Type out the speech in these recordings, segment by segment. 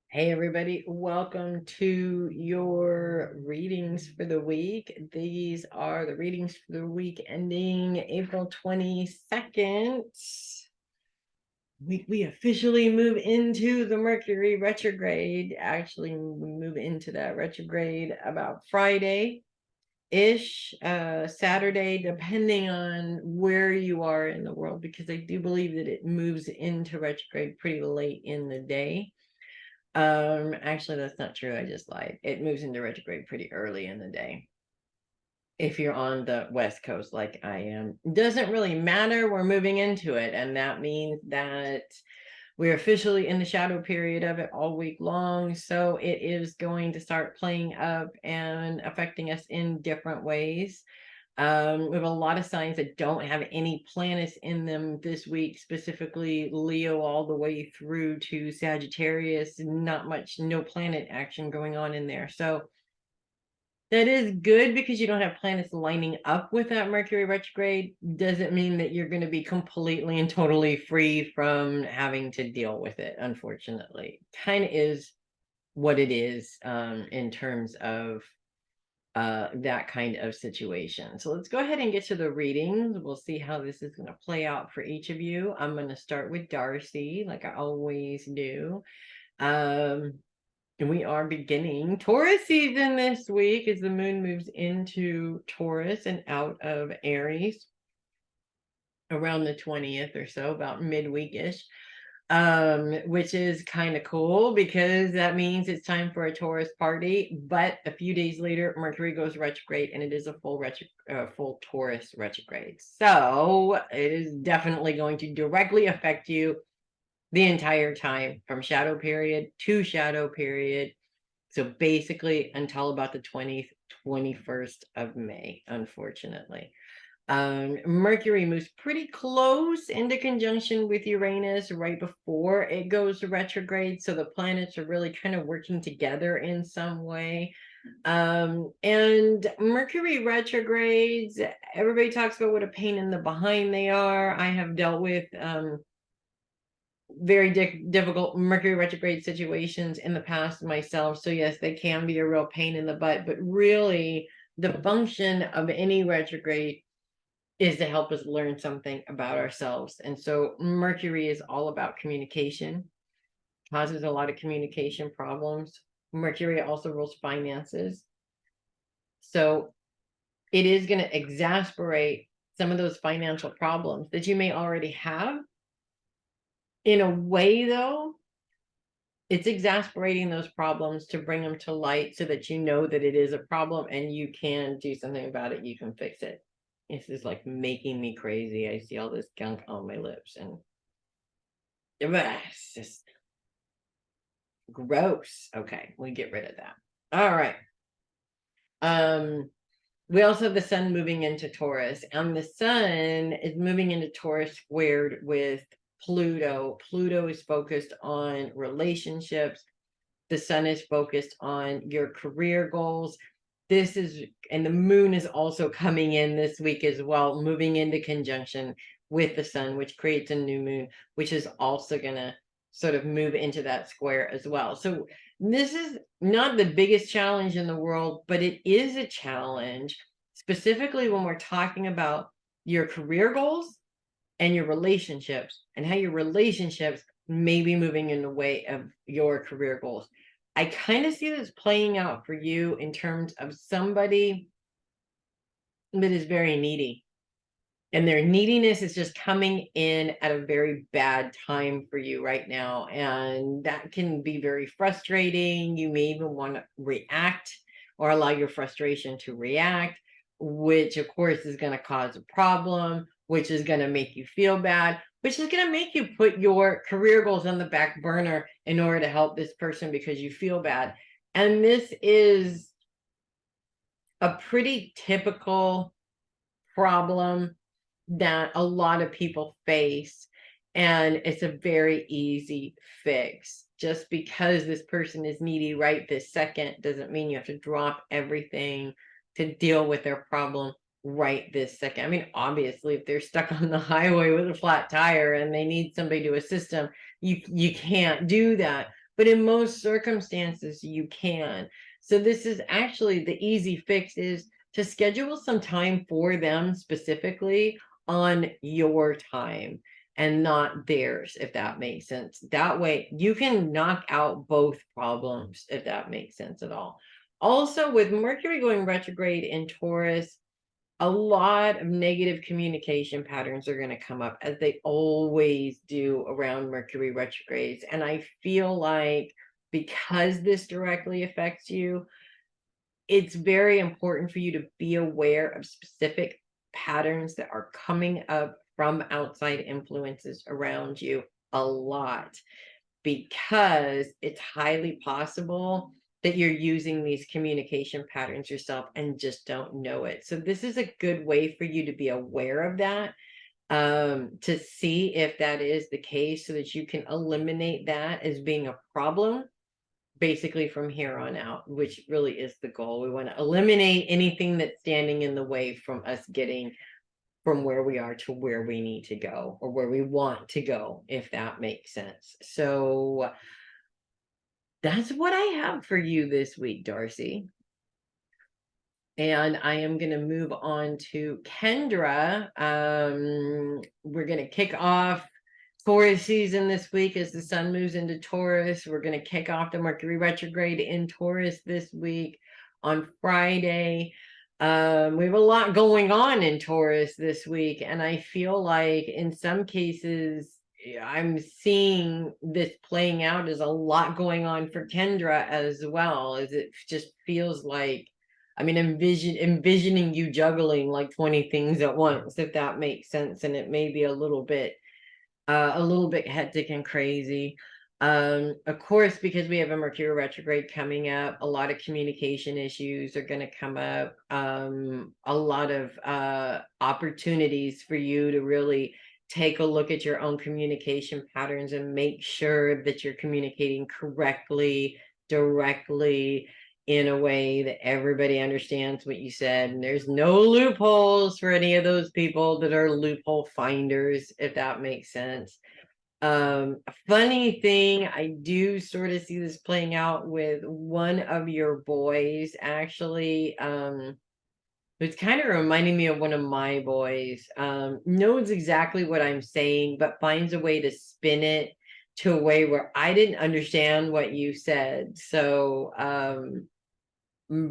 Hey everybody, welcome to your readings for the week. These are the readings for the week ending April 22nd. We officially move into the Mercury retrograde. Actually, we move into that retrograde about Friday-ish, Saturday, depending on where you are in the world, because I do believe that it moves into retrograde pretty late in the day. Actually, that's not true. I just lied. It moves into retrograde pretty early in the day. If you're on the West Coast like I am, doesn't really matter. We're moving into it. And that means that we're officially in the shadow period of it all week long. So it is going to start playing up and affecting us in different ways. We have a lot of signs that don't have any planets in them this week, specifically Leo all the way through to Sagittarius. Not much, no planet action going on in there. So that is good because you don't have planets lining up with that Mercury retrograde. Doesn't mean that you're going to be completely and totally free from having to deal with it, unfortunately. Kind of is what it is in terms of that kind of situation. So let's go ahead and get to the readings. We'll see how this is going to play out for each of you. I'm going to start with Darcy, like I always do. And we are beginning Taurus season this week as the moon moves into Taurus and out of Aries around the 20th or so, about midweekish. Which is kind of cool because that means it's time for a Taurus party. But a few days later, Mercury goes retrograde, and it is a full Taurus retrograde. So it is definitely going to directly affect you the entire time from shadow period to shadow period. So basically until about the 20th, 21st of May, unfortunately. Mercury moves pretty close into conjunction with Uranus right before it goes retrograde. So the planets are really kind of working together in some way. And Mercury retrogrades, everybody talks about what a pain in the behind they are. I have dealt with very difficult Mercury retrograde situations in the past myself. So yes, they can be a real pain in the butt, but really the function of any retrograde is to help us learn something about ourselves. And so Mercury is all about communication, causes a lot of communication problems. Mercury also rules finances. So it is going to exacerbate some of those financial problems that you may already have. In a way, though, it's exasperating those problems to bring them to light so that you know that it is a problem and you can do something about it. You can fix it. This is like making me crazy. I see all this gunk on my lips and it's just gross. Okay, we get rid of that. All right. We also have the sun moving into Taurus, and the sun is moving into Taurus squared with Pluto. Pluto is focused on relationships. The sun is focused on your career goals. And the moon is also coming in this week as well, moving into conjunction with the sun, which creates a new moon, which is also going to sort of move into that square as well. So this is not the biggest challenge in the world, but it is a challenge, specifically when we're talking about your career goals and your relationships and how your relationships may be moving in the way of your career goals. I kind of see this playing out for you in terms of somebody that is very needy. And their neediness is just coming in at a very bad time for you right now. And that can be very frustrating. You may even want to react or allow your frustration to react, which of course is going to cause a problem, which is going to make you feel bad, which is going to make you put your career goals on the back burner in order to help this person because you feel bad. And this is a pretty typical problem that a lot of people face, and it's a very easy fix. Just because this person is needy right this second doesn't mean you have to drop everything to deal with their problem right this second. I mean, obviously, if they're stuck on the highway with a flat tire and they need somebody to assist them, you can't do that. but in most circumstances you can. So this is actually the easy fix, is to schedule some time for them specifically on your time and not theirs, if that makes sense. That way you can knock out both problems, if that makes sense at all. Also, with Mercury going retrograde in Taurus, a lot of negative communication patterns are going to come up, as they always do around Mercury retrogrades. And I feel like because this directly affects you, it's very important for you to be aware of specific patterns that are coming up from outside influences around you a lot, because it's highly possible that you're using these communication patterns yourself and just don't know it. So this is a good way for you to be aware of that, to see if that is the case, so that you can eliminate that as being a problem basically from here on out, which really is the goal. We want to eliminate anything that's standing in the way from us getting from where we are to where we need to go, or where we want to go, if that makes sense. So that's what I have for you this week, Darcy. And I am going to move on to Kendra. We're going to kick off Taurus season this week as the sun moves into Taurus. We're going to kick off the Mercury retrograde in Taurus this week on Friday. We have a lot going on in Taurus this week, and I feel like in some cases I'm seeing this playing out as a lot going on for Kendra as well, as it just feels like, I mean, envisioning you juggling like 20 things at once, if that makes sense. And it may be a little bit hectic and crazy. Of course, because we have a Mercury retrograde coming up, a lot of communication issues are going to come up. A lot of opportunities for you to really take a look at your own communication patterns and make sure that you're communicating correctly, directly, in a way that everybody understands what you said. And there's no loopholes for any of those people that are loophole finders, if that makes sense. A funny thing, I do sort of see this playing out with one of your boys, actually. It's kind of reminding me of one of my boys. Knows exactly what I'm saying, but finds a way to spin it to a way where I didn't understand what you said. So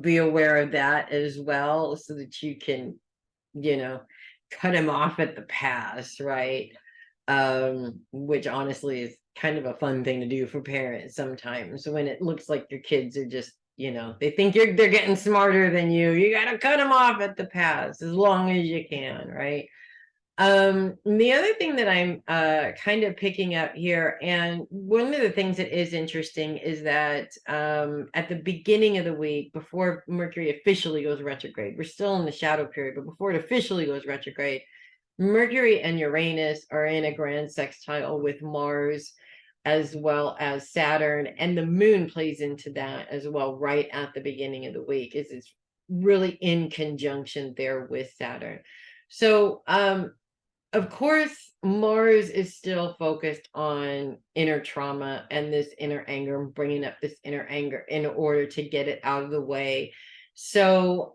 be aware of that as well, so that you can, cut him off at the pass, right? Which honestly is kind of a fun thing to do for parents sometimes, when it looks like your kids are just, they think they're getting smarter than you gotta cut them off at the pass as long as you can, right? The other thing that I'm kind of picking up here, and one of the things that is interesting, is that at the beginning of the week, before Mercury officially goes retrograde, we're still in the shadow period, but before it officially goes retrograde, Mercury and Uranus are in a grand sextile with Mars, as well as Saturn, and the moon plays into that as well right at the beginning of the week. It's really in conjunction there with Saturn. So of course, Mars is still focused on inner trauma and this inner anger, bringing up this inner anger in order to get it out of the way. So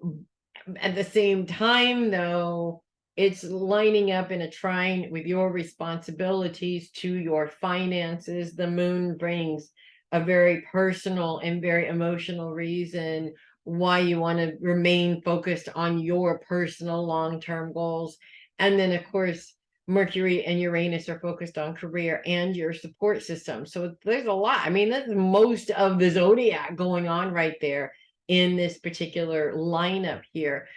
at the same time, though, it's lining up in a trine with your responsibilities to your finances. The moon brings a very personal and very emotional reason why you want to remain focused on your personal long-term goals. And then, of course, Mercury and Uranus are focused on career and your support system. So there's a lot. I mean, that's most of the zodiac going on right there in this particular lineup here.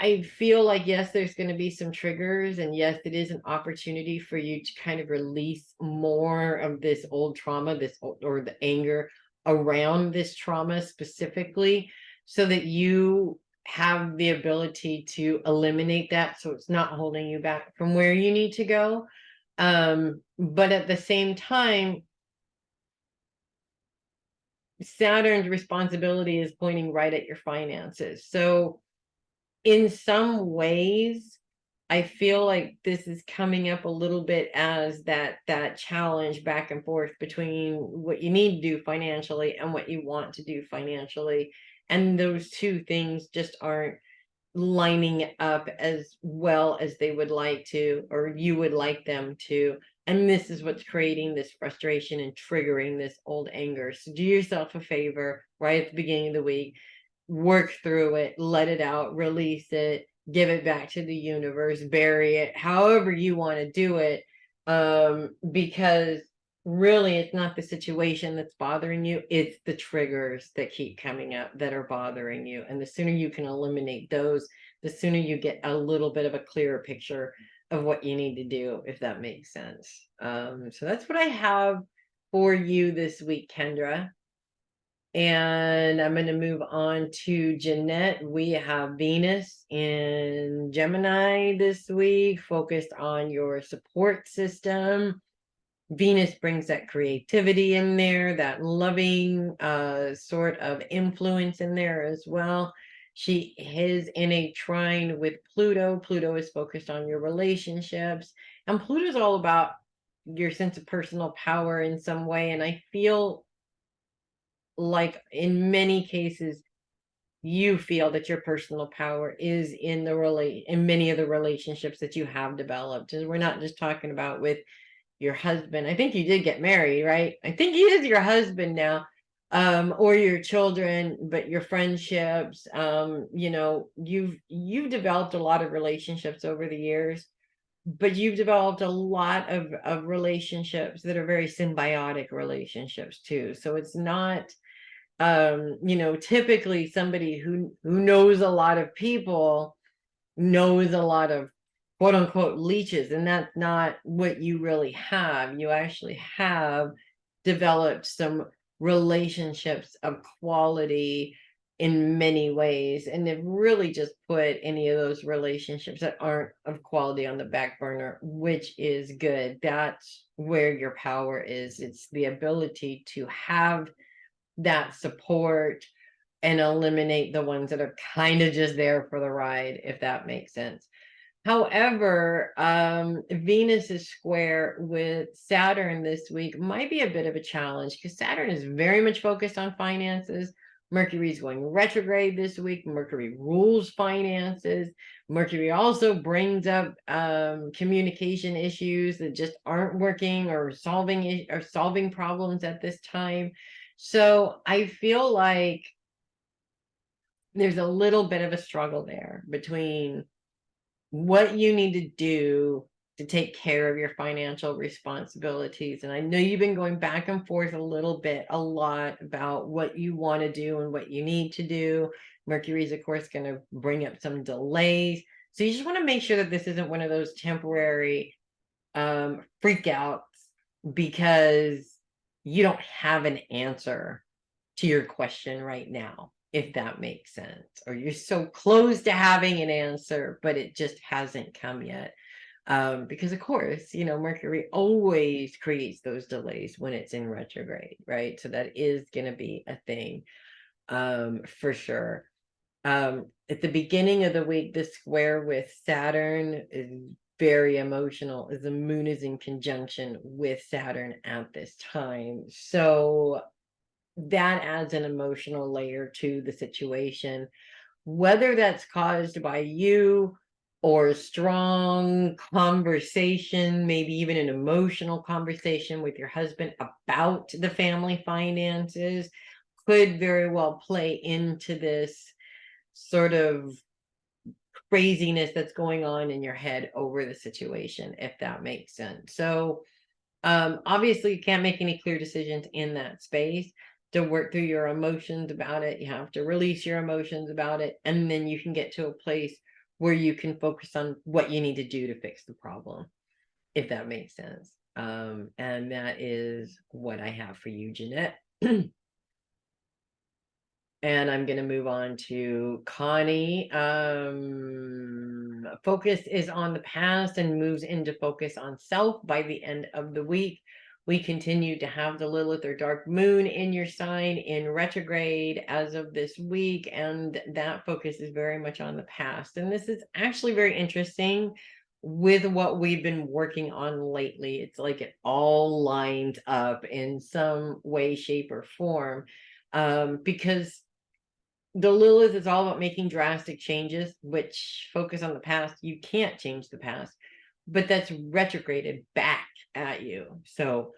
I feel like, yes, there's going to be some triggers, and yes, it is an opportunity for you to kind of release more of this old trauma, or the anger around this trauma specifically, so that you have the ability to eliminate that, so it's not holding you back from where you need to go. But at the same time, Saturn's responsibility is pointing right at your finances. So in some ways, I feel like this is coming up a little bit as that challenge back and forth between what you need to do financially and what you want to do financially. And those two things just aren't lining up as well as they would like to, or you would like them to. And this is what's creating this frustration and triggering this old anger. So do yourself a favor right at the beginning of the week, work through it, let it out, release it, give it back to the universe, bury it, however you want to do it. Because really it's not the situation that's bothering you, it's the triggers that keep coming up that are bothering you. And the sooner you can eliminate those, the sooner you get a little bit of a clearer picture of what you need to do, if that makes sense. So that's what I have for you this week, Kendra. And I'm going to move on to Jeannette. We have Venus in Gemini this week, focused on your support system. Venus brings that creativity in there, that loving sort of influence in there as well. She is in a trine with Pluto. Pluto is focused on your relationships, and Pluto is all about your sense of personal power in some way. And I feel like in many cases, you feel that your personal power is in in many of the relationships that you have developed. And we're not just talking about with your husband. I think you did get married, right? I think he is your husband now, or your children, but your friendships, you've developed a lot of relationships over the years, but you've developed a lot of relationships that are very symbiotic relationships too. So it's not typically somebody who knows a lot of people knows a lot of quote unquote leeches, and that's not what you really have. You actually have developed some relationships of quality in many ways, and they've really just put any of those relationships that aren't of quality on the back burner, which is good. That's where your power is. It's the ability to have that support and eliminate the ones that are kind of just there for the ride, if that makes sense. However, Venus is square with Saturn this week might be a bit of a challenge because Saturn is very much focused on finances. Mercury is going retrograde this week. Mercury rules finances. Mercury also brings up communication issues that just aren't working or solving problems at this time. So I feel like there's a little bit of a struggle there between what you need to do to take care of your financial responsibilities. And I know you've been going back and forth a lot about what you want to do and what you need to do. Mercury is, of course, going to bring up some delays. So you just want to make sure that this isn't one of those temporary freakouts because you don't have an answer to your question right now, if that makes sense, or you're so close to having an answer, but it just hasn't come yet. Because of course, Mercury always creates those delays when it's in retrograde, right? So that is going to be a thing, for sure. At the beginning of the week, the square with Saturn is very emotional, as the moon is in conjunction with Saturn at this time. So that adds an emotional layer to the situation, whether that's caused by you or a strong conversation, maybe even an emotional conversation with your husband about the family finances, could very well play into this sort of craziness that's going on in your head over the situation, if that makes sense. So obviously you can't make any clear decisions in that space. To work through your emotions about it, you have to release your emotions about it, and then you can get to a place where you can focus on what you need to do to fix the problem, if that makes sense. And that is what I have for you, Jeannette. And I'm going to move on to Connie. Focus is on the past and moves into focus on self by the end of the week. We continue to have the Lilith or dark moon in your sign in retrograde as of this week, and that focus is very much on the past. And this is actually very interesting with what we've been working on lately. It's like it all lines up in some way, shape, or form. Because the Lilith is all about making drastic changes, which focus on the past. You can't change the past, but that's retrograded back at you. So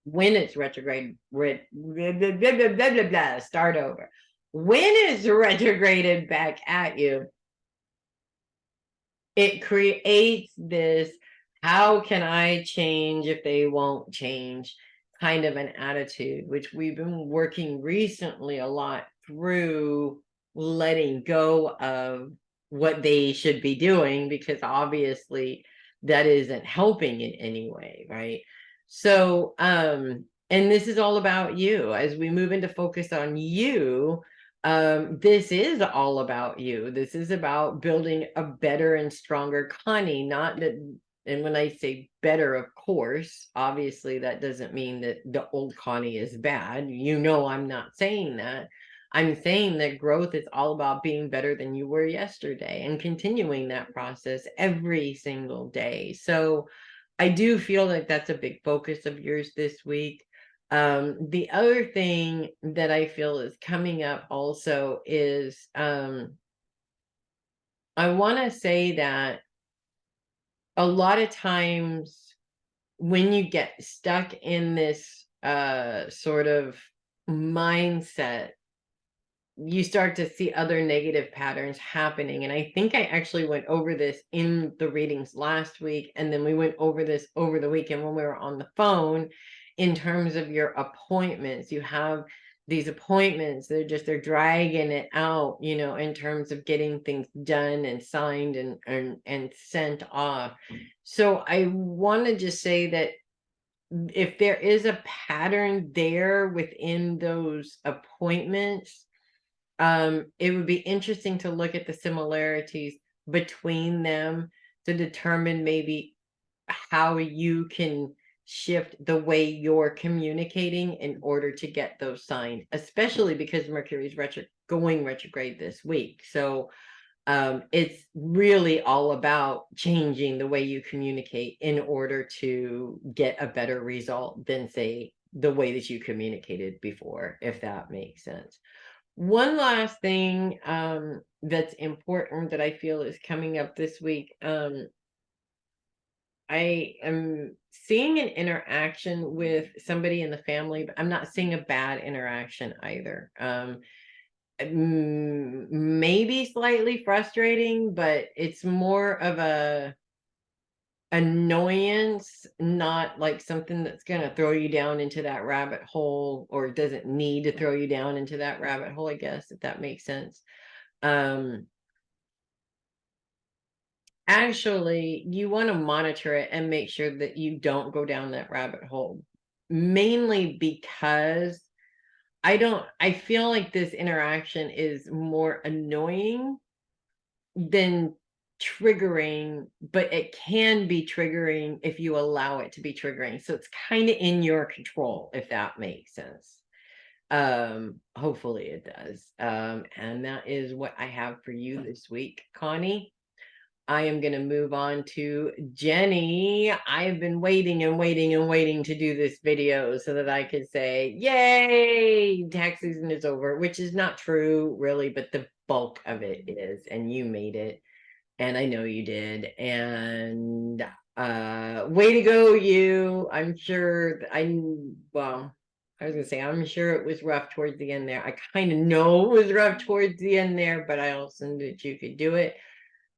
when it's retrograde, start over. When it's retrograded back at you, it creates this, how can I change if they won't change, kind of an attitude, which we've been working recently a lot through letting go of what they should be doing, because obviously that isn't helping in any way, right? So and this is all about you. As we move into focus on you, this is all about you. This is about building a better and stronger Connie. Not that, and when I say better, of course, obviously that doesn't mean that the old Connie is bad. You know, I'm not saying that. I'm saying that growth is all about being better than you were yesterday and continuing that process every single day. So I do feel like that's a big focus of yours this week. The other thing that I feel is coming up also is I want to say that a lot of times when you get stuck in this sort of mindset, you start to see other negative patterns happening. And I think I actually went over this in the readings last week, and then we went over this over the weekend when we were on the phone. In terms of your appointments, you have these appointments, they're dragging it out, you know, in terms of getting things done and signed and sent off. So I want to just say that if there is a pattern there within those appointments, it would be interesting to look at the similarities between them to determine maybe how you can shift the way you're communicating in order to get those signed, especially because Mercury's going retrograde this week. So it's really all about changing the way you communicate in order to get a better result than, say, the way that you communicated before, if that makes sense. One last thing that's important that I feel is coming up this week. I am seeing an interaction with somebody in the family, but I'm not seeing a bad interaction either. Maybe slightly frustrating, but it's more of a annoyance, not like something that's going to throw you down into that rabbit hole, or doesn't need to throw you down into that rabbit hole, I guess, if that makes sense. Actually, you want to monitor it and make sure that you don't go down that rabbit hole, mainly because I feel like this interaction is more annoying than triggering, but it can be triggering if you allow it to be triggering. So it's kind of in your control, if that makes sense. Hopefully it does. And that is what I have for you this week, Connie. I am going to move on to Jenny. I have been waiting and waiting and waiting to do this video so that I could say, yay, tax season is over, which is not true, really, but the bulk of it is, and you made it, and I know you did, and way to go, you. I'm sure, well, I was going to say, I'm sure it was rough towards the end there. I kind of know it was rough towards the end there, but I also knew that you could do it.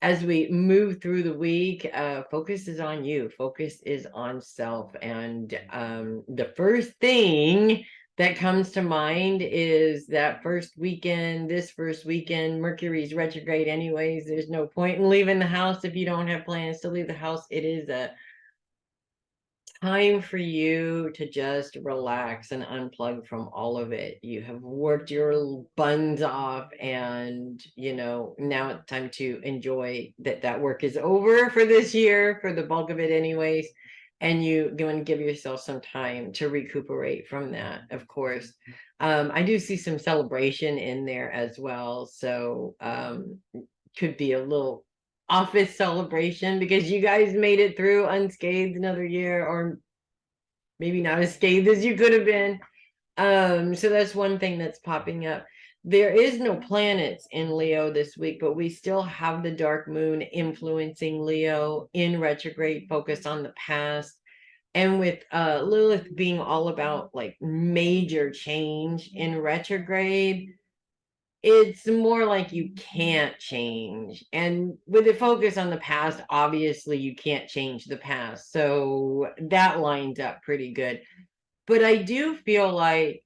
As we move through the week, focus is on you. Focus is on self. And the first thing that comes to mind is that this first weekend, Mercury's retrograde anyways. There's no point in leaving the house if you don't have plans to leave the house. It is a time for you to just relax and unplug from all of it. You have worked your buns off, and now it's time to enjoy that work is over for this year, for the bulk of it anyways, and you going to give yourself some time to recuperate from that, of course. I do see some celebration in there as well. So could be a little office celebration because you guys made it through unscathed another year, or maybe not as scathed as you could have been. So that's one thing that's popping up. There is no planets in Leo this week, but we still have the dark moon influencing Leo in retrograde, focused on the past. And with Lilith being all about like major change in retrograde, it's more like you can't change. And with the focus on the past, obviously you can't change the past. So that lines up pretty good. But I do feel like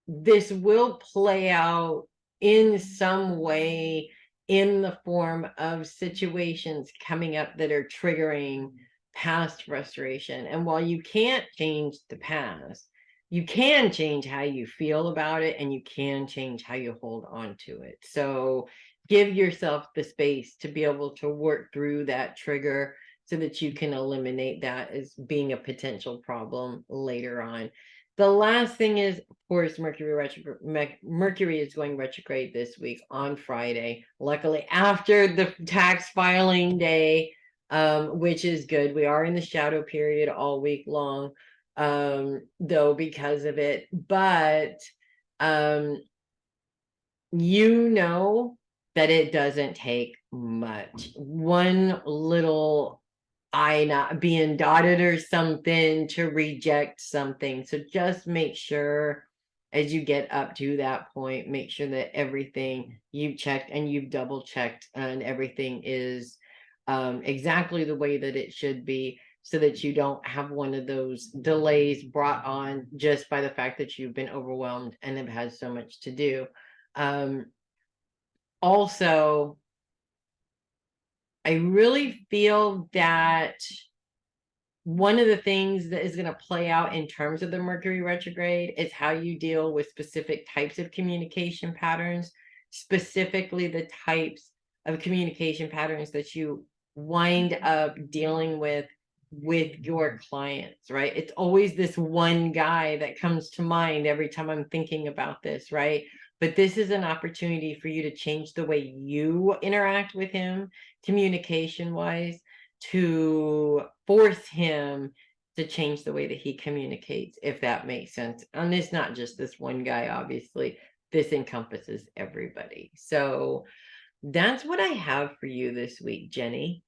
this will play out in some way in the form of situations coming up that are triggering past frustration. And while you can't change the past, you can change how you feel about it, and you can change how you hold on to it. So give yourself the space to be able to work through that trigger so that you can eliminate that as being a potential problem later on. The last thing is, of course, Mercury is going retrograde this week on Friday. Luckily, after the tax filing day, which is good. We are in the shadow period all week long, though, because of it. But you know that it doesn't take much. One little I not being dotted or something to reject something. So just make sure as you get up to that point, make sure that everything you've checked and you've double checked and everything is exactly the way that it should be, so that you don't have one of those delays brought on just by the fact that you've been overwhelmed and have had so much to do. Also, I really feel that one of the things that is going to play out in terms of the Mercury retrograde is how you deal with specific types of communication patterns, specifically the types of communication patterns that you wind up dealing with your clients, right? It's always this one guy that comes to mind every time I'm thinking about this, right? But this is an opportunity for you to change the way you interact with him communication wise, to force him to change the way that he communicates, if that makes sense. And it's not just this one guy, obviously. This encompasses everybody. So that's what I have for you this week, Jenny.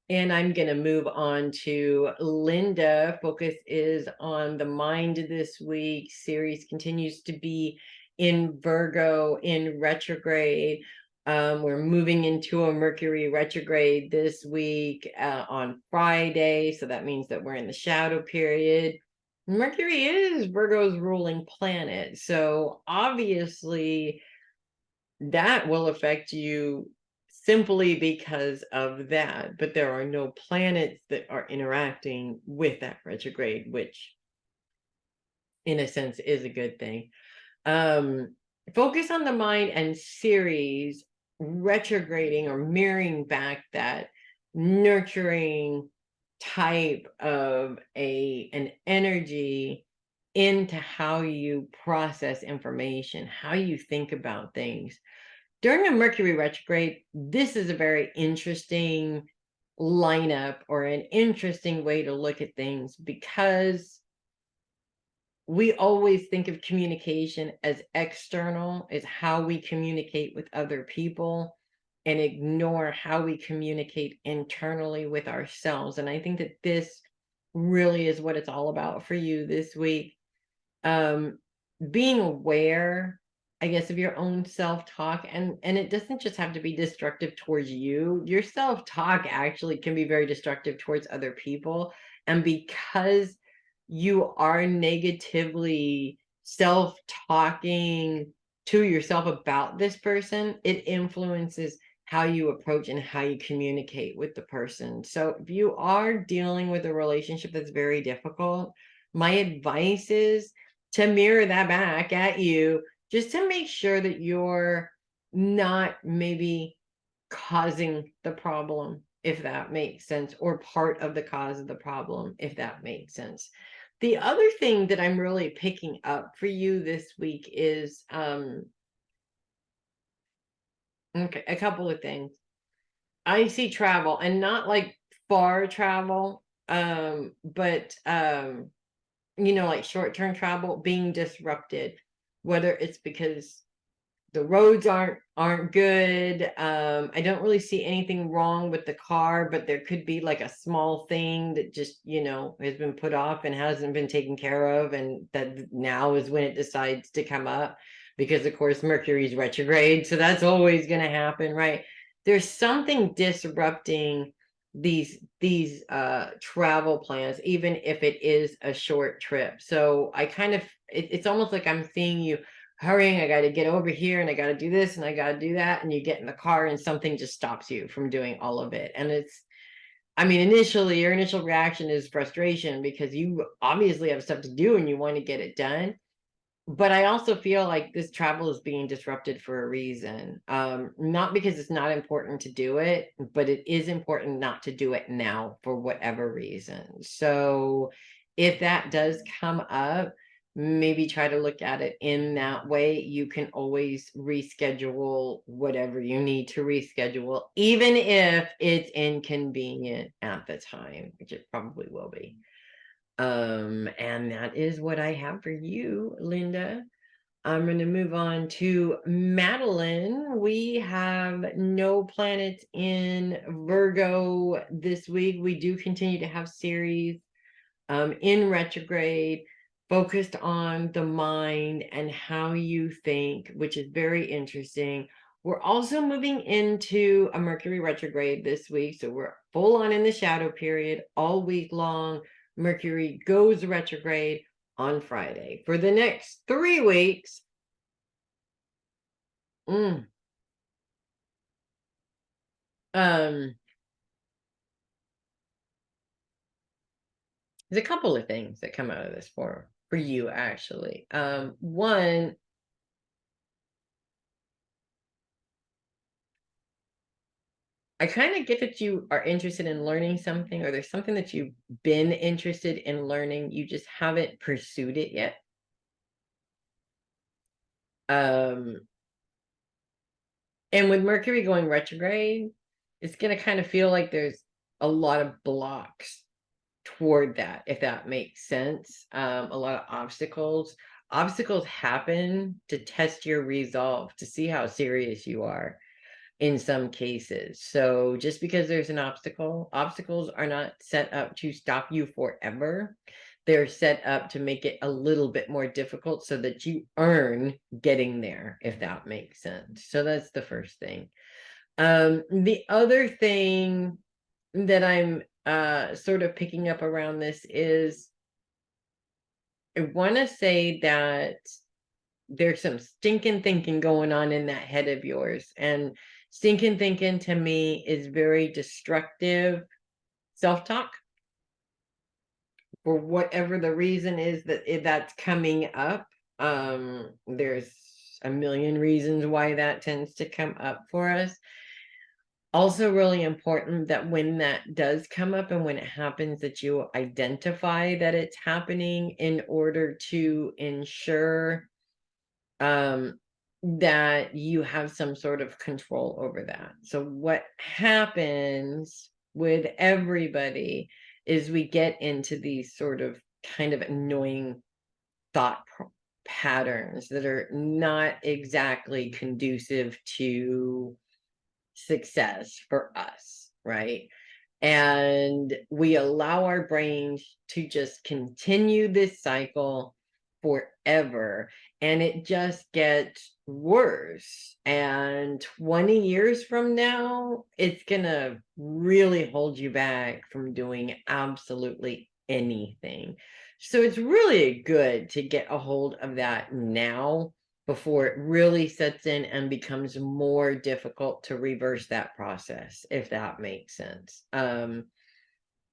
And I'm going to move on to Linda. Focus is on the mind this week. Ceres continues to be in Virgo in retrograde. We're moving into a Mercury retrograde this week on Friday. So that means that we're in the shadow period. Mercury is Virgo's ruling planet. So obviously that will affect you simply because of that. But there are no planets that are interacting with that retrograde, which in a sense is a good thing. Focus on the mind and Ceres retrograding or mirroring back that nurturing type of an energy into how you process information, how you think about things. During a Mercury retrograde, this is a very interesting lineup or an interesting way to look at things, because we always think of communication as external, as how we communicate with other people, and ignore how we communicate internally with ourselves. And I think that this really is what it's all about for you this week. Being aware, I guess, of your own self-talk, and it doesn't just have to be destructive towards you. Your self-talk actually can be very destructive towards other people. And because you are negatively self-talking to yourself about this person, it influences how you approach and how you communicate with the person. So if you are dealing with a relationship that's very difficult, my advice is to mirror that back at you, just to make sure that you're not maybe causing the problem if that makes sense, or part of the cause of the problem, if that makes sense. The other thing that I'm really picking up for you this week is okay, a couple of things. I see travel, and not like far travel, but like short-term travel being disrupted, whether it's because the roads aren't good. I don't really see anything wrong with the car, but there could be like a small thing that just has been put off and hasn't been taken care of, and that now is when it decides to come up, because of course Mercury's retrograde, so that's always going to happen, right? There's something disrupting these travel plans, even if it is a short trip. So I kind of it's almost like I'm seeing you hurrying. I got to get over here, and I got to do this, and I got to do that, and you get in the car and something just stops you from doing all of it. And initially your initial reaction is frustration, because you obviously have stuff to do and you want to get it done. But I also feel like this travel is being disrupted for a reason. Not because it's not important to do it, but it is important not to do it now for whatever reason. So if that does come up, maybe try to look at it in that way. You can always reschedule whatever you need to reschedule, even if it's inconvenient at the time, which it probably will be. And that is what I have for you, Linda. I'm going to move on to Matalyn. We have no planets in Virgo this week. We do continue to have Ceres in retrograde, focused on the mind and how you think, which is very interesting. We're also moving into a Mercury retrograde this week, so we're full on in the shadow period all week long. Mercury goes retrograde on Friday for the next 3 weeks. There's a couple of things that come out of this for you, actually. One, I kind of get that you are interested in learning something, or there's something that you've been interested in learning, you just haven't pursued it yet. And with Mercury going retrograde, it's going to kind of feel like there's a lot of blocks toward that, if that makes sense. A lot of obstacles. Obstacles happen to test your resolve, to see how serious you are in some cases. So just because there's an obstacle, obstacles are not set up to stop you forever. They're set up to make it a little bit more difficult so that you earn getting there, if that makes sense. So that's the first thing. The other thing that I'm sort of picking up around this is, I want to say that there's some stinking thinking going on in that head of yours, and stinking thinking to me is very destructive self-talk, for whatever the reason is that's coming up. There's a million reasons why that tends to come up for us. Also really important that when that does come up, and when it happens, that you identify that it's happening in order to ensure that you have some sort of control over that. So what happens with everybody is we get into these sort of kind of annoying thought patterns that are not exactly conducive to success for us, right? And we allow our brains to just continue this cycle forever, and it just gets worse. And 20 years from now, it's gonna really hold you back from doing absolutely anything. So it's really good to get a hold of that now, before it really sets in and becomes more difficult to reverse that process, if that makes sense.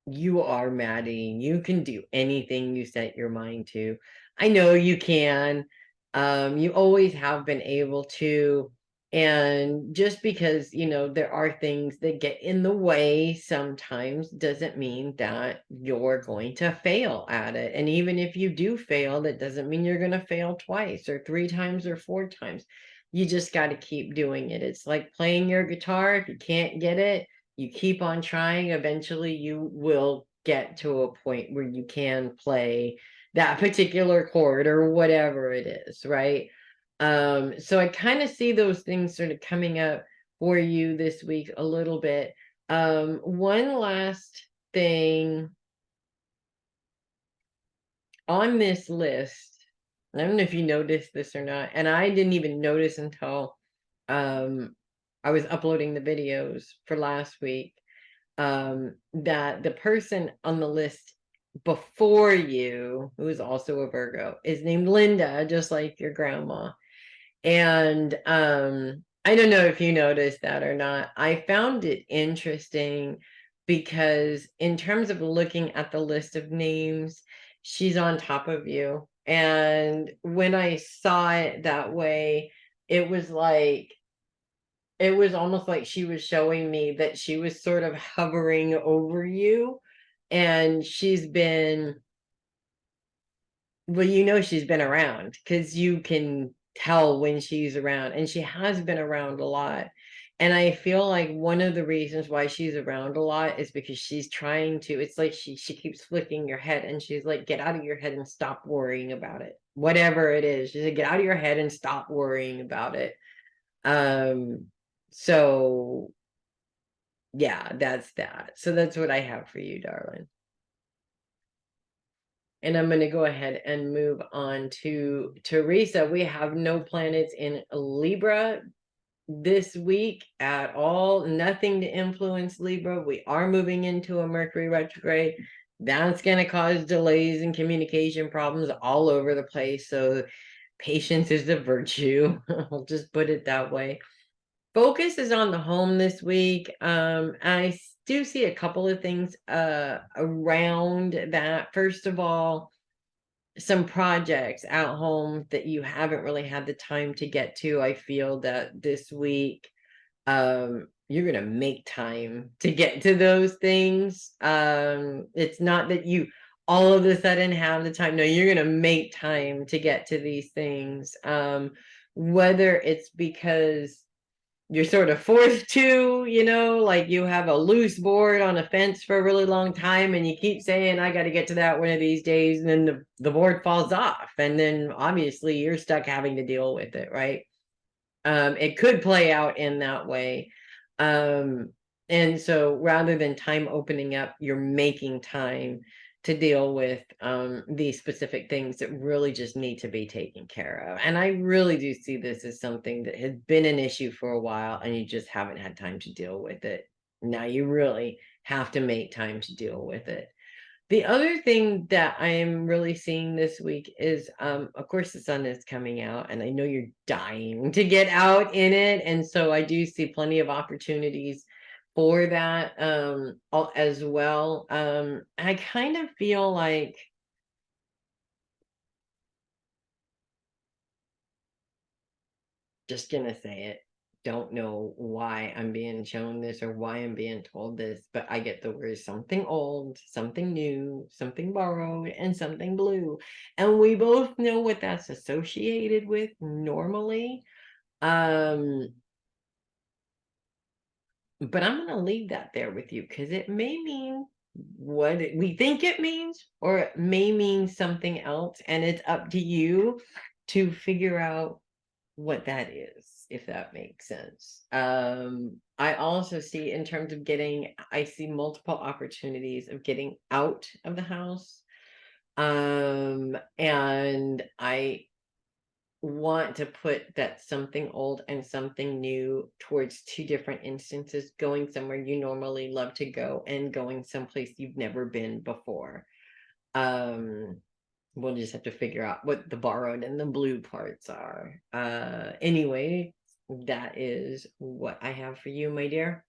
You are Maddie. You can do anything you set your mind to. I know you can. You always have been able to. And just because, you know, there are things that get in the way sometimes doesn't mean that you're going to fail at it. And even if you do fail, that doesn't mean you're going to fail twice or 3 times or 4 times. You just got to keep doing it. It's like playing your guitar. If you can't get it, you keep on trying. Eventually, you will get to a point where you can play that particular chord or whatever it is, right? So I kind of see those things sort of coming up for you this week a little bit. One last thing on this list, I don't know if you noticed this or not, and I didn't even notice until I was uploading the videos for last week, that the person on the list before you, who is also a Virgo, is named Linda, just like your grandma. And I don't know if you noticed that or not. I found it interesting because in terms of looking at the list of names, she's on top of you. And when I saw it that way, it was like, it was almost like she was showing me that she was sort of hovering over you. And she's been, well, you know, she's been around because you can tell when she's around, and she has been around a lot. And I feel like one of the reasons why she's around a lot is because she's trying to, it's like she keeps flicking your head and she's like, get out of your head and stop worrying about it. Whatever it is. She's like, get out of your head and stop worrying about it. Um, so yeah, that's that. So that's what I have for you, darling. And I'm going to go ahead and move on to Theresa. We have no planets in Libra this week at all. Nothing to influence Libra. We are moving into a Mercury retrograde. That's going to cause delays and communication problems all over the place. So patience is a virtue. I'll just put it that way. Focus is on the home this week. I do see a couple of things around that. First of all, some projects at home that you haven't really had the time to get to. I feel that this week you're gonna make time to get to those things. It's not that you all of a sudden have the time. No, you're gonna make time to get to these things. Whether it's because you're sort of forced to, you know, like you have a loose board on a fence for a really long time and you keep saying, I got to get to that one of these days. And then the board falls off. And then obviously you're stuck having to deal with it, right? It could play out in that way. And so rather than time opening up, you're making time to deal with these specific things that really just need to be taken care of. And I really do see this as something that has been an issue for a while and you just haven't had time to deal with it. Now you really have to make time to deal with it. The other thing that I am really seeing this week is, of course, the sun is coming out, and I know you're dying to get out in it. And so I do see plenty of opportunities for that as well. I kind of feel like, just gonna say it, don't know why I'm being shown this or why I'm being told this, but I get the words something old, something new, something borrowed, and something blue. And we both know what that's associated with normally. Um, but I'm gonna leave that there with you because it may mean what we think it means, or it may mean something else, and it's up to you to figure out what that is, if that makes sense. I also see, in terms of getting, I see multiple opportunities of getting out of the house. And I want to put that something old and something new towards two different instances: going somewhere you normally love to go and going someplace you've never been before. Um, we'll just have to figure out what the borrowed and the blue parts are. Anyway, that is what I have for you, my dear.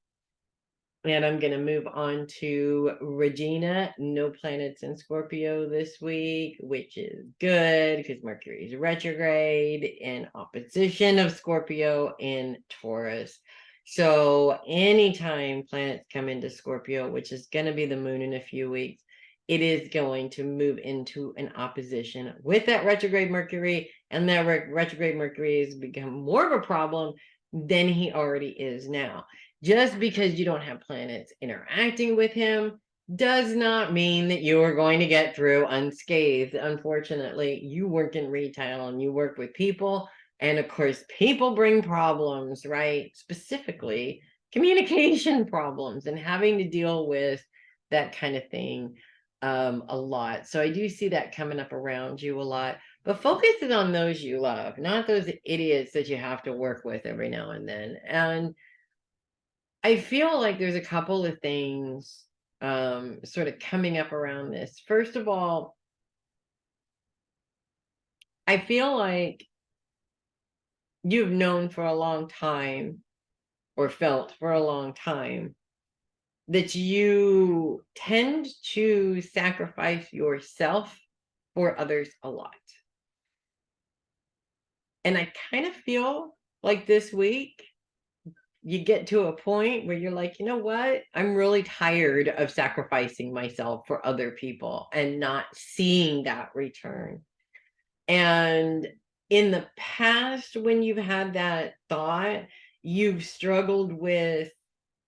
And I'm going to move on to Regina. No planets in Scorpio this week, which is good because Mercury is retrograde in opposition of Scorpio in Taurus. So anytime planets come into Scorpio, which is going to be the moon in a few weeks, it is going to move into an opposition with that retrograde Mercury, and that retrograde Mercury has become more of a problem than he already is now. Just because you don't have planets interacting with him does not mean that you are going to get through unscathed. Unfortunately, you work in retail and you work with people. And of course, people bring problems, right? Specifically, communication problems and having to deal with that kind of thing a lot. So I do see that coming up around you a lot. But focus it on those you love, not those idiots that you have to work with every now and then. And I feel like there's a couple of things sort of coming up around this. First of all, I feel like you've known for a long time or felt for a long time that you tend to sacrifice yourself for others a lot. And I kind of feel like this week you get to a point where you're like, you know what? I'm really tired of sacrificing myself for other people and not seeing that return. And in the past, when you've had that thought, you've struggled with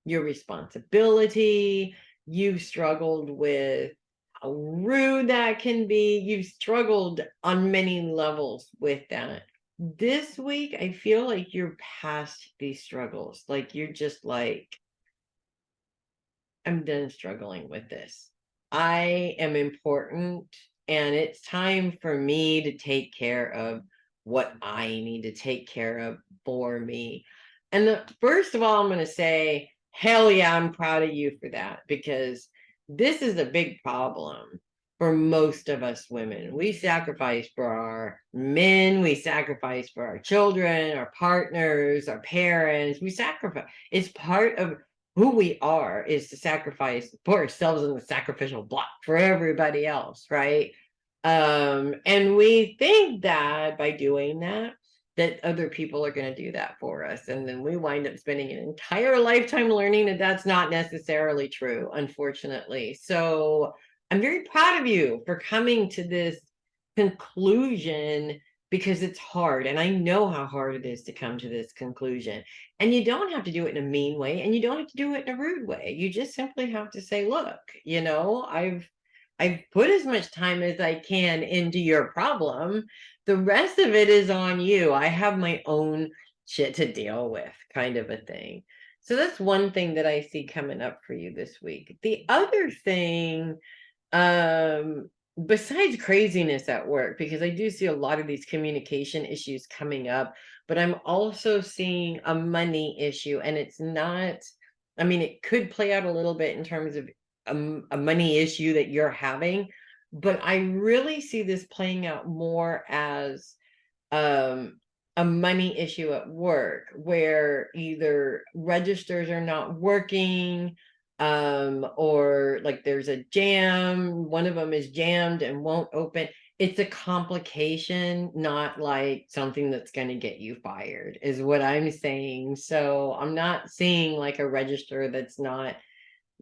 your responsibility. You've struggled with how rude that can be. You've struggled on many levels with that. This week, I feel like you're past these struggles. Like you're just like, I'm done struggling with this. I am important, and it's time for me to take care of what I need to take care of for me. And first of all, I'm going to say, hell yeah, I'm proud of you for that, because this is a big problem for most of us women. We sacrifice for our men, we sacrifice for our children, our partners, our parents. We sacrifice. It's part of who we are, is to sacrifice for ourselves in the sacrificial block for everybody else, right? And we think that by doing that, that other people are going to do that for us. And then we wind up spending an entire lifetime learning that that's not necessarily true, unfortunately. So I'm very proud of you for coming to this conclusion, because it's hard. And I know how hard it is to come to this conclusion. And you don't have to do it in a mean way, and you don't have to do it in a rude way. You just simply have to say, look, I've put as much time as I can into your problem. The rest of it is on you. I have my own shit to deal with, kind of a thing. So that's one thing that I see coming up for you this week. The other thing, besides craziness at work, because I do see a lot of these communication issues coming up, but I'm also seeing a money issue. And it's not, I mean, it could play out a little bit in terms of a money issue that you're having, but I really see this playing out more as um, a money issue at work, where either registers are not working, or like there's a jam, one of them is jammed and won't open. It's a complication, not like something that's going to get you fired, is what I'm saying. So I'm not seeing like a register that's not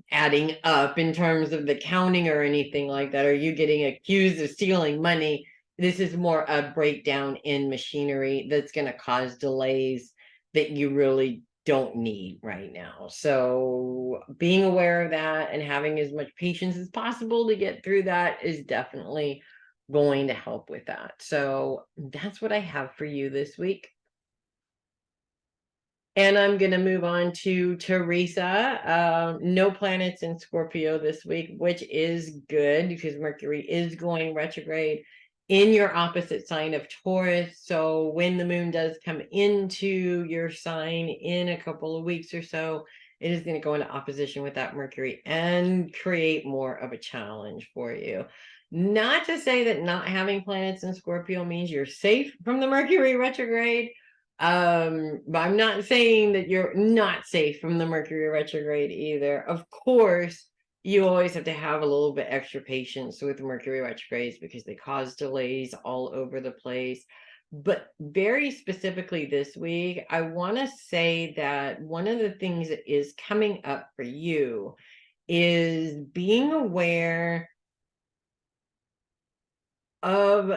adding up in terms of the counting or anything like that. Are you getting accused of stealing money? This is more a breakdown in machinery that's going to cause delays that you really don't need right now. So being aware of that and having as much patience as possible to get through that is definitely going to help with that. So that's what I have for you this week. And I'm going to move on to Theresa. No planets in Scorpio this week, which is good because Mercury is going retrograde in your opposite sign of Taurus. So when the moon does come into your sign in a couple of weeks or so, it is going to go into opposition with that Mercury and create more of a challenge for you. Not to say that not having planets in Scorpio means you're safe from the Mercury retrograde, But I'm not saying that you're not safe from the Mercury retrograde either. Of course, you always have to have a little bit extra patience with Mercury retrogrades because they cause delays all over the place. But very specifically this week, I want to say that one of the things that is coming up for you is being aware of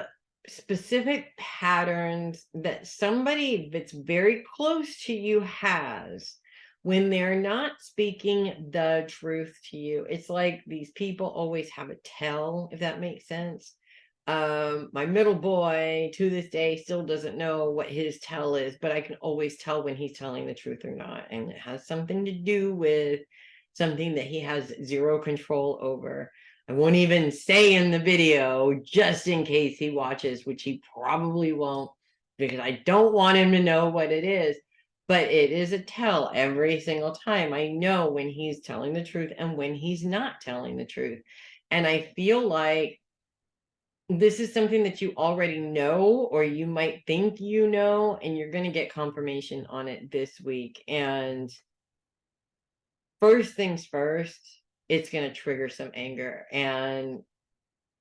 specific patterns that somebody that's very close to you has when they're not speaking the truth to you. It's like these people always have a tell, if that makes sense. My middle boy to this day still doesn't know what his tell is, but I can always tell when he's telling the truth or not. And it has something to do with something that he has zero control over. I won't even say in the video just in case he watches, which he probably won't, because I don't want him to know what it is. But it is a tell every single time. I know when he's telling the truth and when he's not telling the truth. And I feel like this is something that you already know, or you might think you know, and you're going to get confirmation on it this week. And first things first, it's going to trigger some anger, and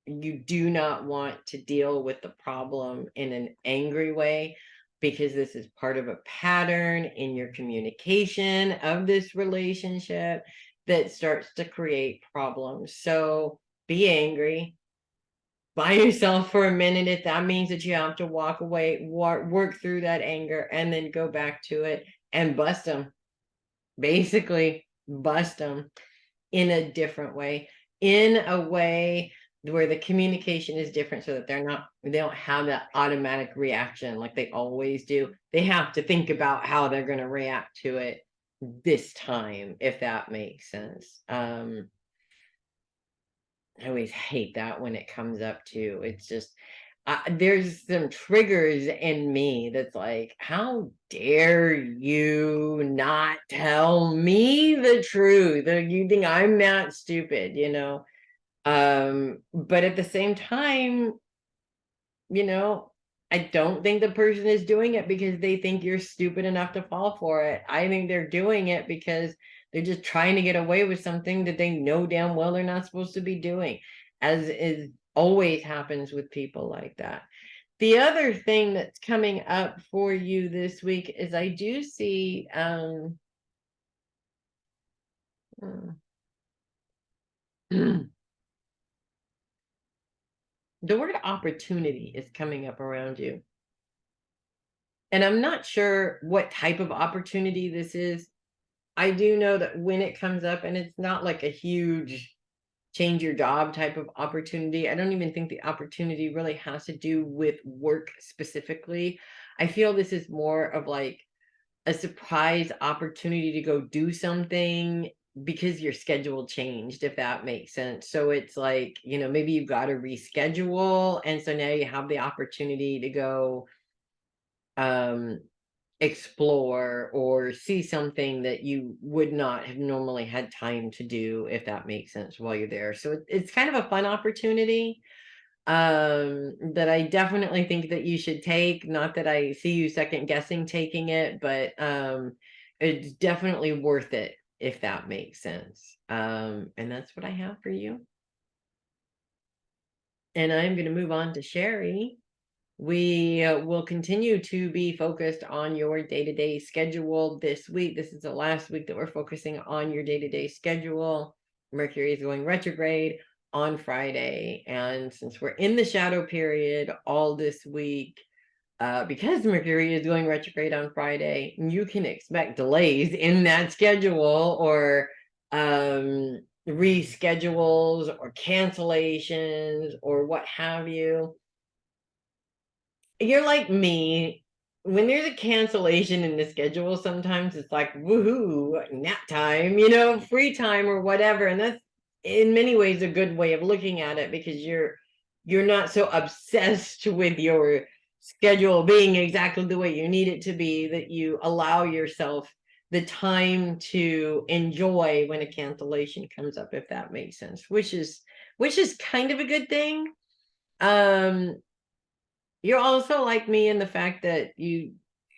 you do not want to deal with the problem in an angry way, because this is part of a pattern in your communication of this relationship that starts to create problems. So be angry by yourself for a minute if that means that you have to walk away, work through that anger, and then go back to it and bust them. Basically, bust them in a different way, in a way where the communication is different, so that they don't have that automatic reaction like they always do. They have to think about how they're going to react to it this time, if that makes sense. I always hate that when it comes up to, it's just, there's some triggers in me that's like, how dare you not tell me the truth? Or you think I'm that stupid, you know? But at the same time, you know, I don't think the person is doing it because they think you're stupid enough to fall for it. I think they're doing it because they're just trying to get away with something that they know damn well they're not supposed to be doing, as is always happens with people like that. The other thing that's coming up for you this week is I do see the word opportunity is coming up around you. And I'm not sure what type of opportunity this is. I do know that when it comes up, and it's not like a huge change your job type of opportunity. I don't even think the opportunity really has to do with work specifically. I feel this is more of like a surprise opportunity to go do something because your schedule changed, if that makes sense. So it's like, you know, maybe you got to reschedule. And so now you have the opportunity to go explore or see something that you would not have normally had time to do, if that makes sense, while you're there. So it's kind of a fun opportunity that I definitely think that you should take. Not that I see you second guessing taking it, but it's definitely worth it, if that makes sense. And that's what I have for you. And I'm going to move on to Sheri. We will continue to be focused on your day-to-day schedule this week. This is the last week that we're focusing on your day-to-day schedule. Mercury is going retrograde on Friday. And since we're in the shadow period all this week, because Mercury is going retrograde on Friday, you can expect delays in that schedule, or reschedules or cancellations or what have you. You're like me. When there's a cancellation in the schedule, sometimes it's like, woohoo, nap time, you know, free time or whatever. And that's in many ways a good way of looking at it, because you're not so obsessed with your schedule being exactly the way you need it to be, that you allow yourself the time to enjoy when a cancellation comes up, if that makes sense, which is kind of a good thing. You're also like me in the fact that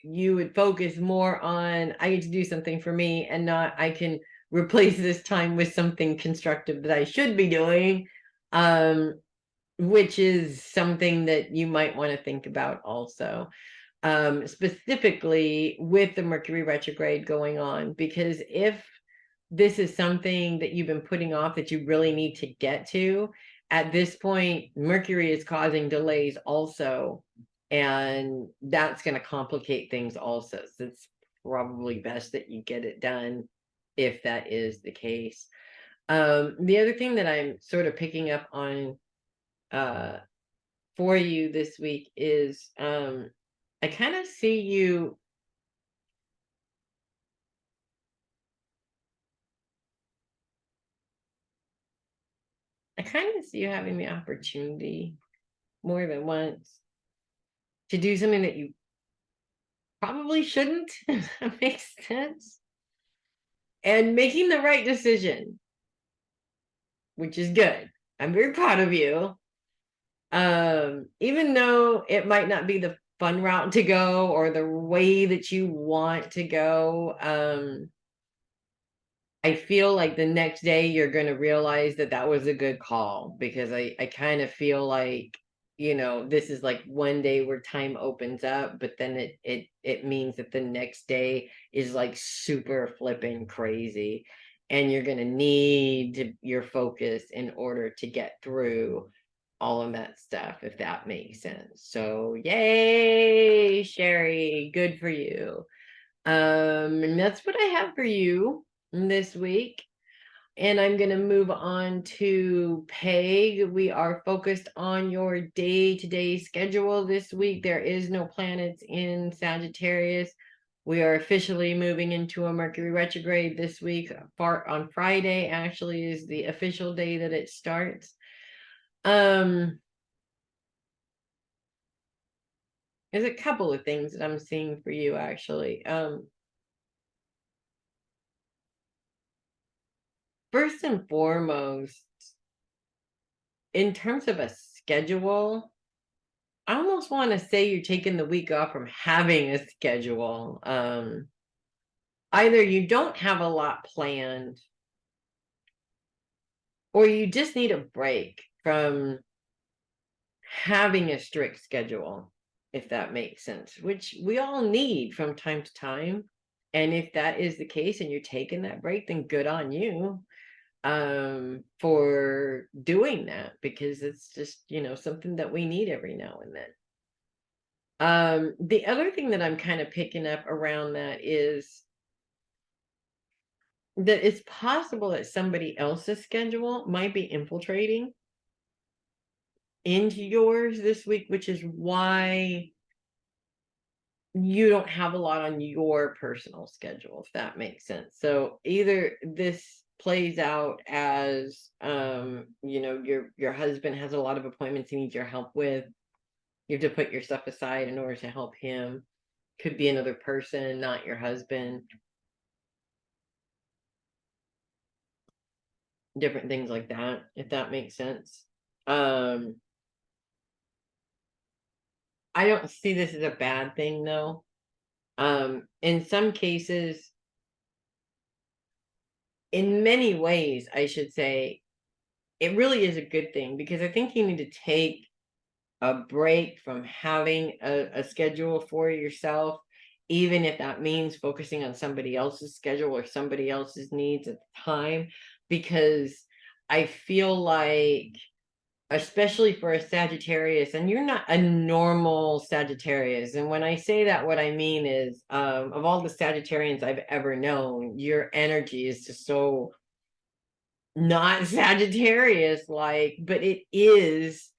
you would focus more on, I get to do something for me and not, I can replace this time with something constructive that I should be doing, which is something that you might want to think about also, specifically with the Mercury retrograde going on, because if this is something that you've been putting off that you really need to get to, at this point, Mercury is causing delays also, and that's going to complicate things also. So it's probably best that you get it done if that is the case. The other thing that I'm sort of picking up on for you this week is I kind of see you having the opportunity more than once to do something that you probably shouldn't, if that makes sense, and making the right decision, which is good. I'm very proud of you. Even though it might not be the fun route to go or the way that you want to go, I feel like the next day you're going to realize that that was a good call, because I kind of feel like, this is like one day where time opens up, but then it means that the next day is like super flipping crazy, and you're going to need your focus in order to get through all of that stuff, if that makes sense. So yay, Sheri, good for you. And that's what I have for you this week. And I'm going to move on to Peg. We are focused on your day-to-day schedule this week. There is no planets in Sagittarius. We are officially moving into a Mercury retrograde this week. On Friday, actually, is the official day that it starts. There's a couple of things that I'm seeing for you, actually. First and foremost, in terms of a schedule, I almost want to say you're taking the week off from having a schedule. Either you don't have a lot planned, or you just need a break from having a strict schedule, if that makes sense, which we all need from time to time. And if that is the case and you're taking that break, then good on you for doing that, because it's just, something that we need every now and then. The other thing that I'm kind of picking up around that is that it's possible that somebody else's schedule might be infiltrating into yours this week, which is why you don't have a lot on your personal schedule, if that makes sense. So either this plays out as your husband has a lot of appointments he needs your help with. You have to put your stuff aside in order to help him. Could be another person, not your husband. Different things like that, if that makes sense. I don't see this as a bad thing, though. In some cases, in many ways, I should say, it really is a good thing, because I think you need to take a break from having a schedule for yourself, even if that means focusing on somebody else's schedule or somebody else's needs at the time, because I feel like, especially for a Sagittarius, and you're not a normal Sagittarius. And when I say that, what I mean is, of all the Sagittarians I've ever known, your energy is just so not Sagittarius like, but it is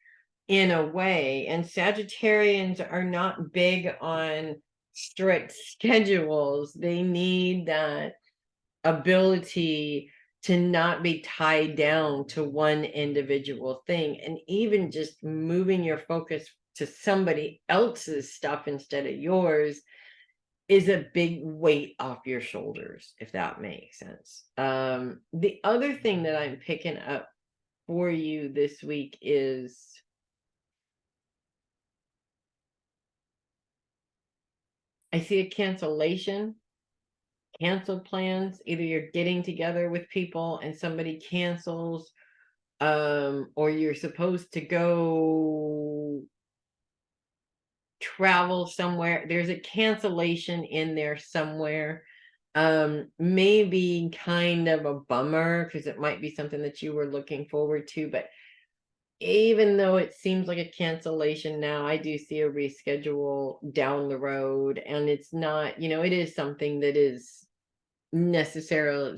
in a way. And Sagittarians are not big on strict schedules. They need that ability to not be tied down to one individual thing, and even just moving your focus to somebody else's stuff instead of yours is a big weight off your shoulders, if that makes sense. The other thing that I'm picking up for you this week is I see a cancellation, canceled plans. Either you're getting together with people and somebody cancels, or you're supposed to go travel somewhere. There's a cancellation in there somewhere. Maybe kind of a bummer because it might be something that you were looking forward to, but even though it seems like a cancellation now, I do see a reschedule down the road, and it's not, it is something that is necessary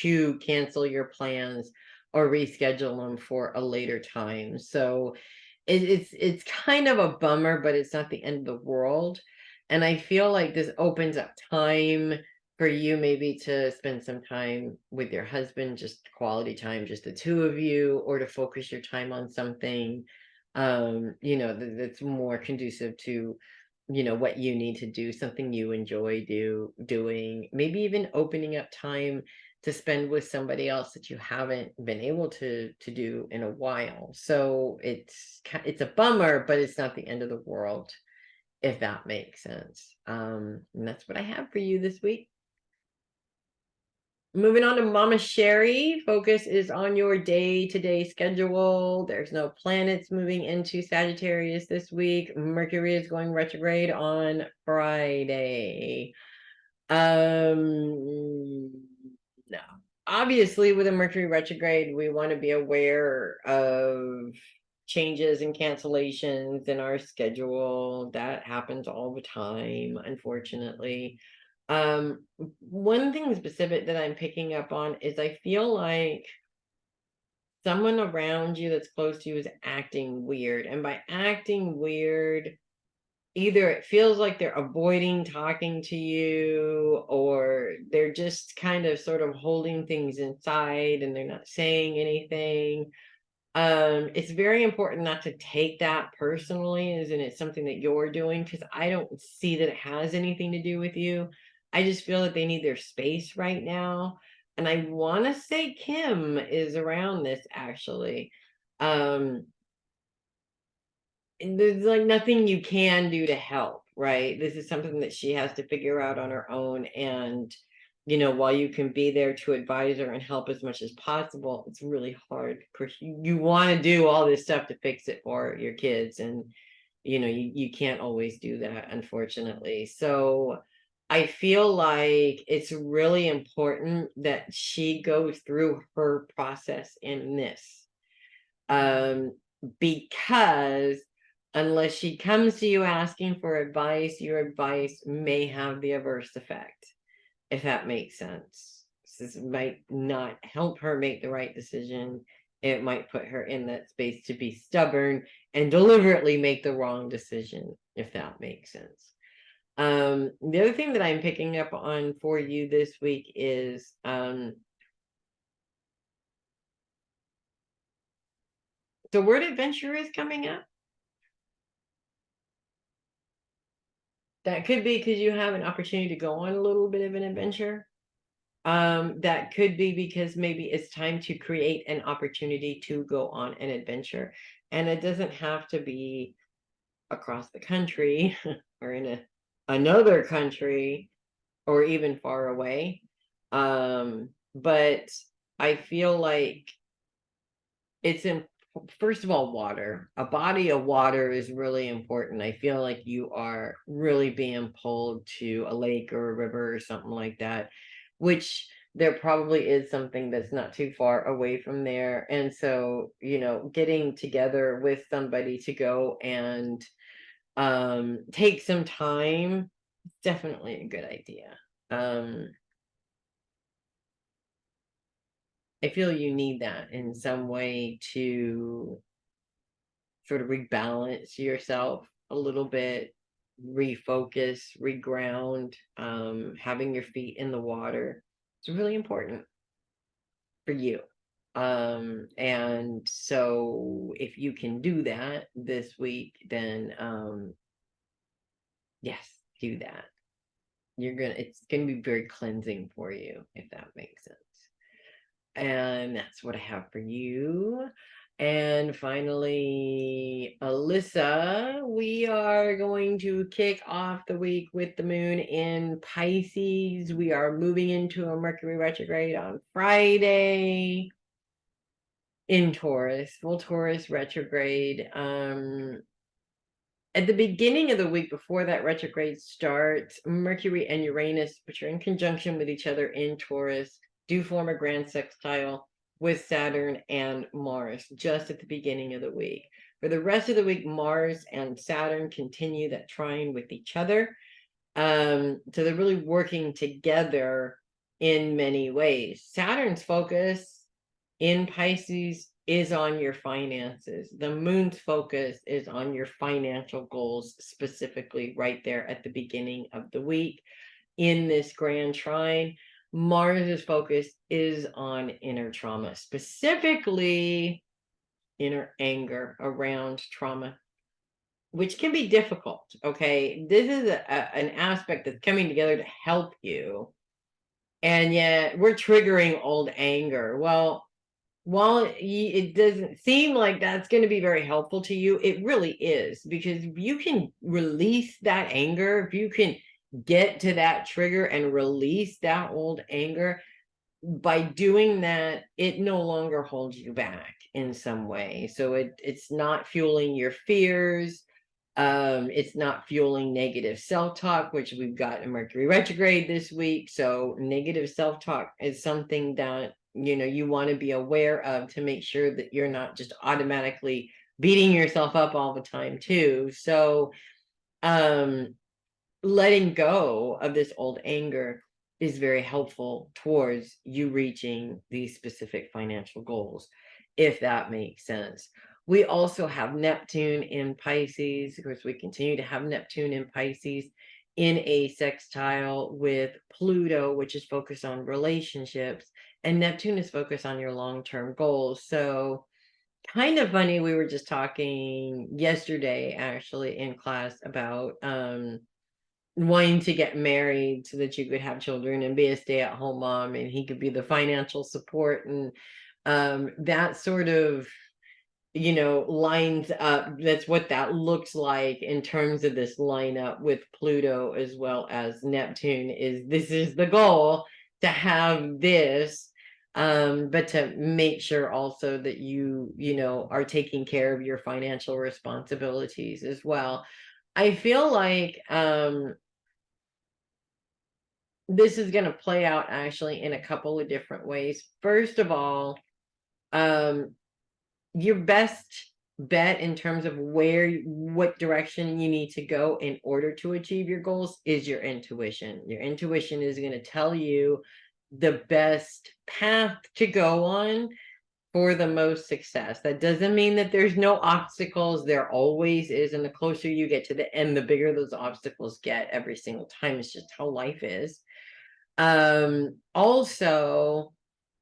to cancel your plans or reschedule them for a later time. So it's kind of a bummer, but it's not the end of the world. And I feel like this opens up time for you maybe to spend some time with your husband, just quality time, just the two of you, or to focus your time on something that's more conducive to what you need to do, something you enjoy doing, maybe even opening up time to spend with somebody else that you haven't been able to do in a while. So it's a bummer, but it's not the end of the world, if that makes sense. And that's what I have for you this week. Moving on to Mama Sheri. Focus is on your day-to-day schedule. There's no planets moving into Sagittarius this week. Mercury is going retrograde on Friday. No. Obviously, with a Mercury retrograde, we want to be aware of changes and cancellations in our schedule. That happens all the time, unfortunately. One thing specific that I'm picking up on is I feel like someone around you that's close to you is acting weird. And by acting weird, either it feels like they're avoiding talking to you, or they're just kind of sort of holding things inside and they're not saying anything. It's very important not to take that personally, as in it's something that you're doing, because I don't see that it has anything to do with you. I just feel that they need their space right now. And I want to say Kim is around this actually. Um, and there's like nothing you can do to help, right? This is something that she has to figure out on her own. And, while you can be there to advise her and help as much as possible, it's really hard because you want to do all this stuff to fix it for your kids. And, you can't always do that, unfortunately. So I feel like it's really important that she goes through her process in this. Because unless she comes to you asking for advice, your advice may have the adverse effect, if that makes sense. This might not help her make the right decision. It might put her in that space to be stubborn and deliberately make the wrong decision, if that makes sense. The other thing that I'm picking up on for you this week is the word adventure is coming up. That could be because you have an opportunity to go on a little bit of an adventure. That could be because maybe it's time to create an opportunity to go on an adventure. And it doesn't have to be across the country or in another country or even far away. But I feel like it's in first of all, water. A body of water is really important. I feel like you are really being pulled to a lake or a river or something like that, which there probably is something that's not too far away from there. And so, getting together with somebody to go and take some time, definitely a good idea. I feel you need that in some way to sort of rebalance yourself a little bit, refocus, reground, having your feet in the water. It's really important for you. And so if you can do that this week, then yes, do that. It's gonna be very cleansing for you, if that makes sense. And that's what I have for you. And finally, Alyssa, we are going to kick off the week with the moon in Pisces. We are moving into a Mercury retrograde on Friday in Taurus, full Taurus retrograde. At the beginning of the week before that retrograde starts, Mercury and Uranus, which are in conjunction with each other in Taurus, do form a grand sextile with Saturn and Mars just at the beginning of the week. For the rest of the week, Mars and Saturn continue that trine with each other. So they're really working together in many ways. Saturn's focus in Pisces is on your finances. The moon's focus is on your financial goals, specifically right there at the beginning of the week. In this grand trine, Mars's focus is on inner trauma, specifically inner anger around trauma, which can be difficult. Okay, this is an aspect that's coming together to help you, and yet we're triggering old anger. Well, while it doesn't seem like that's going to be very helpful to you, it really is, because if you can release that anger, if you can get to that trigger and release that old anger, by doing that, it no longer holds you back in some way. So it's not fueling your fears. It's not fueling negative self-talk, which we've got in Mercury retrograde this week. So negative self-talk is something that, you know, you want to be aware of to make sure that you're not just automatically beating yourself up all the time too. So letting go of this old anger is very helpful towards you reaching these specific financial goals, if that makes sense. We also have Neptune in Pisces. Of course, we continue to have Neptune in Pisces in a sextile with Pluto, which is focused on relationships, and Neptune is focused on your long-term goals. So kind of funny, we were just talking yesterday, actually, in class about wanting to get married so that you could have children and be a stay-at-home mom, and he could be the financial support, and that sort of, you know, lines up. That's what that looks like in terms of this lineup with Pluto as well as Neptune. This is the goal, to have this, but to make sure also that you know, are taking care of your financial responsibilities as well. I feel like this is going to play out actually in a couple of different ways. First of all, your best bet in terms of what direction you need to go in order to achieve your goals is your intuition. Your intuition is going to tell you the best path to go on for the most success. That doesn't mean that there's no obstacles. There always is. And the closer you get to the end, the bigger those obstacles get every single time. It's just how life is. Also,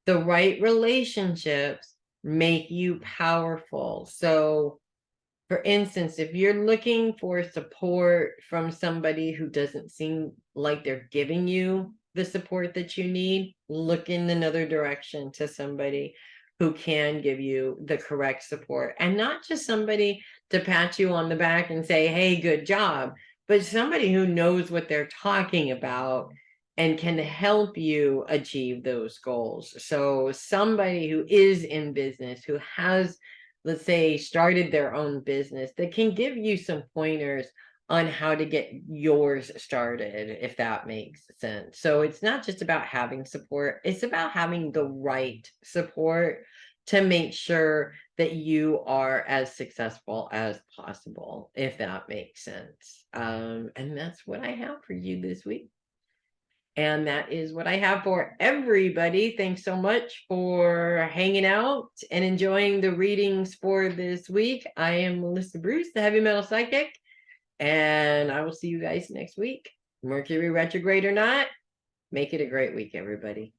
the right relationships make you powerful. So, for instance, if you're looking for support from somebody who doesn't seem like they're giving you the support that you need, look in another direction to somebody who can give you the correct support, and not just somebody to pat you on the back and say, hey, good job, but somebody who knows what they're talking about and can help you achieve those goals. So somebody who is in business, who has, let's say, started their own business, that can give you some pointers on how to get yours started, if that makes sense. So it's not just about having support, it's about having the right support to make sure that you are as successful as possible, if that makes sense. And that's what I have for you this week. And that is what I have for everybody. Thanks so much for hanging out and enjoying the readings for this week. I am Melissa Bruce, the Heavy Metal Psychic, and I will see you guys next week. Mercury retrograde or not, make it a great week, everybody.